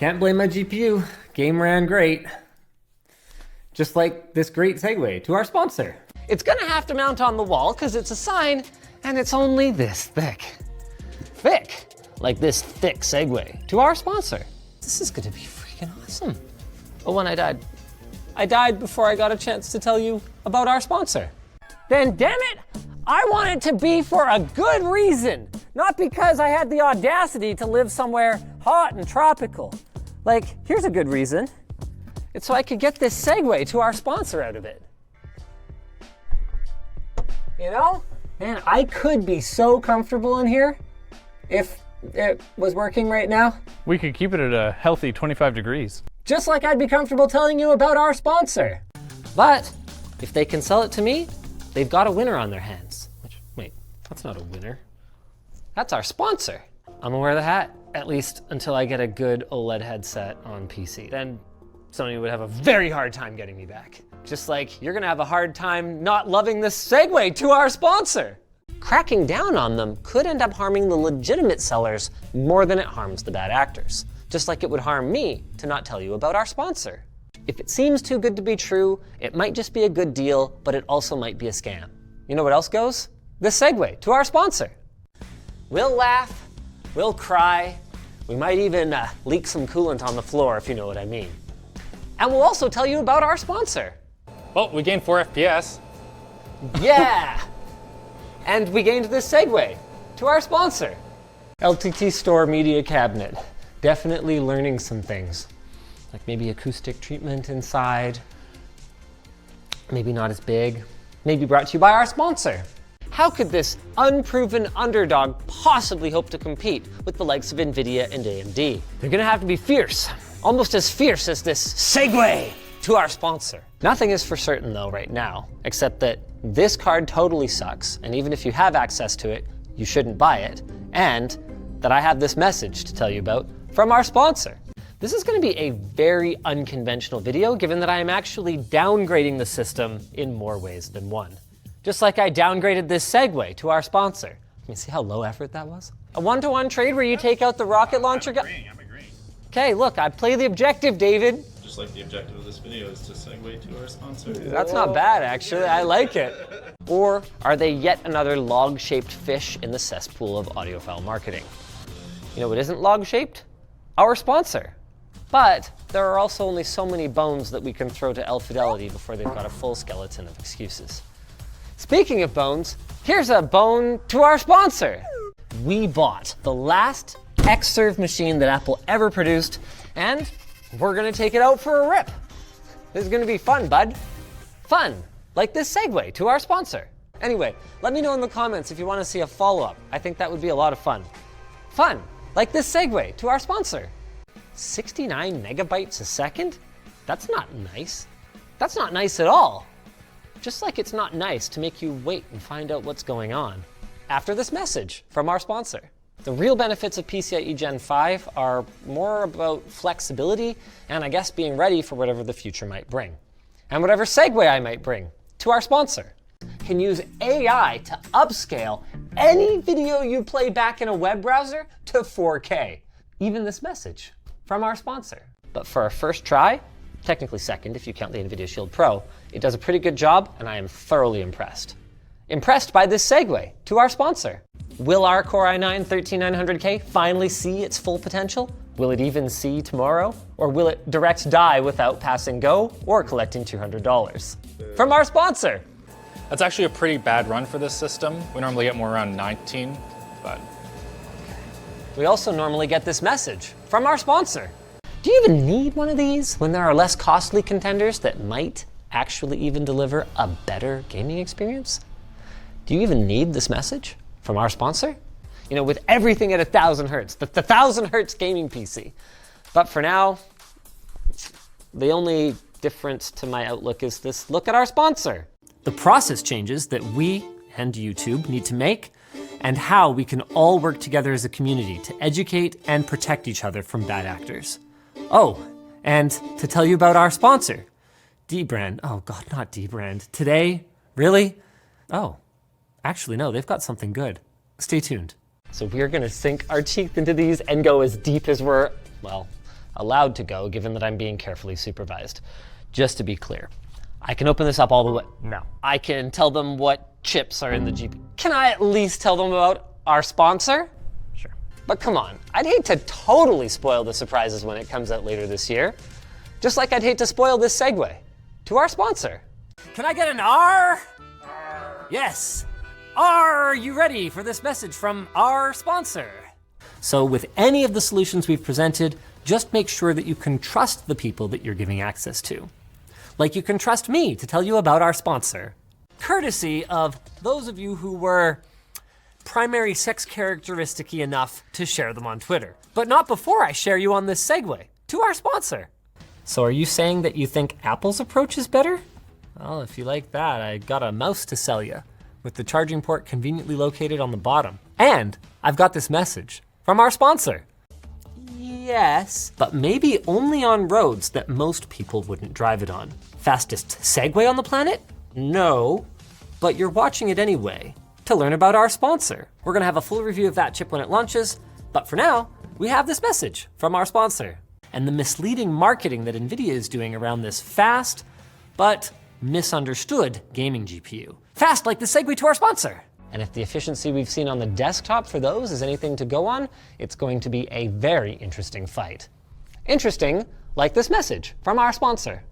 Can't blame my GPU. Game ran great. Just like this great segue to our sponsor. It's gonna have to mount on the wall because it's a sign and it's only this thick. Thick, like this thick segue to our sponsor. This is gonna be freaking awesome. But when I died before I got a chance to tell you about our sponsor. Then damn it, I want it to be for a good reason. Not because I had the audacity to live somewhere hot and tropical. Like, here's a good reason. It's so I could get this segue to our sponsor out of it. You know? Man, I could be so comfortable in here if it was working right now. We could keep it at a healthy 25 degrees. Just like I'd be comfortable telling you about our sponsor. But if they can sell it to me, they've got a winner on their hands. Wait, that's not a winner. That's our sponsor. I'm gonna wear the hat, at least until I get a good OLED headset on PC. Then Sony would have a very hard time getting me back. Just like you're gonna have a hard time not loving this segue to our sponsor. Cracking down on them could end up harming the legitimate sellers more than it harms the bad actors. Just like it would harm me to not tell you about our sponsor. If it seems too good to be true, it might just be a good deal, but it also might be a scam. You know what else goes? This segue to our sponsor. We'll laugh, we'll cry, we might even leak some coolant on the floor if you know what I mean. And we'll also tell you about our sponsor. Well, we gained 4 FPS. Yeah! And we gained this segue to our sponsor. LTT Store Media Cabinet. Definitely learning some things. Like maybe acoustic treatment inside. Maybe not as big. Maybe brought to you by our sponsor. How could this unproven underdog possibly hope to compete with the likes of NVIDIA and AMD? They're gonna have to be fierce. Almost as fierce as this segue to our sponsor. Nothing is for certain though right now, except that this card totally sucks, and even if you have access to it, you shouldn't buy it, and that I have this message to tell you about from our sponsor. This is gonna be a very unconventional video, given that I am actually downgrading the system in more ways than one. Just like I downgraded this segue to our sponsor. You see how low effort that was? A one-to-one trade where you take out the rocket launcher gun. I'm agreeing. Okay, look, I play the objective, David. Just like the objective of this video is to segue to our sponsor. That's not bad, actually. I like it. Or are they yet another log-shaped fish in the cesspool of audiophile marketing? You know what isn't log-shaped? Our sponsor. But there are also only so many bones that we can throw to L Fidelity before they've got a full skeleton of excuses. Speaking of bones, here's a bone to our sponsor. We bought the last Xserve machine that Apple ever produced, and we're gonna take it out for a rip. This is gonna be fun, bud. Fun, like this segue to our sponsor. Anyway, let me know in the comments if you wanna see a follow-up. I think that would be a lot of fun. Fun, like this segue to our sponsor. 69 megabytes a second? That's not nice. That's not nice at all. Just like it's not nice to make you wait and find out what's going on after this message from our sponsor. The real benefits of PCIe Gen 5 are more about flexibility and I guess being ready for whatever the future might bring. And whatever segue I might bring to our sponsor. Can use AI to upscale any video you play back in a web browser to 4K. Even this message from our sponsor. But for our first try, technically second if you count the NVIDIA Shield Pro, it does a pretty good job and I am thoroughly impressed. Impressed by this segue to our sponsor. Will our Core i9-13900K finally see its full potential? Will it even see tomorrow? Or will it direct die without passing go or collecting $200? From our sponsor. That's actually a pretty bad run for this system. We normally get more around 19, but. We also normally get this message from our sponsor. Do you even need one of these when there are less costly contenders that might actually even deliver a better gaming experience? Do you even need this message from our sponsor? You know, with everything at 1000 hertz, the 1000 hertz gaming PC. But for now, the only difference to my outlook is this look at our sponsor. The process changes that we and YouTube need to make and how we can all work together as a community to educate and protect each other from bad actors. Oh, and to tell you about our sponsor, Dbrand. Oh God, not Dbrand. Today? Really? Oh, actually no, they've got something good. Stay tuned. So we're gonna sink our teeth into these and go as deep as we're, well, allowed to go, given that I'm being carefully supervised. Just to be clear, I can open this up all the way. No. I can tell them what chips are in the GPU. Can I at least tell them about our sponsor? Sure. But come on, I'd hate to totally spoil the surprises when it comes out later this year. Just like I'd hate to spoil this segue to our sponsor. Can I get an R? Yes. Are you ready for this message from our sponsor? So with any of the solutions we've presented, just make sure that you can trust the people that you're giving access to. Like you can trust me to tell you about our sponsor. Courtesy of those of you who were primary sex characteristic-y enough to share them on Twitter. But not before I share you on this segue to our sponsor. So are you saying that you think Apple's approach is better? Well, if you like that, I got a mouse to sell you, with the charging port conveniently located on the bottom. And I've got this message from our sponsor. Yes, but maybe only on roads that most people wouldn't drive it on. Fastest Segway on the planet? No, but you're watching it anyway to learn about our sponsor. We're gonna have a full review of that chip when it launches, but for now, we have this message from our sponsor and the misleading marketing that NVIDIA is doing around this fast, but misunderstood gaming GPU. Fast like the segue to our sponsor. And if the efficiency we've seen on the desktop for those is anything to go on, it's going to be a very interesting fight. Interesting, like this message from our sponsor.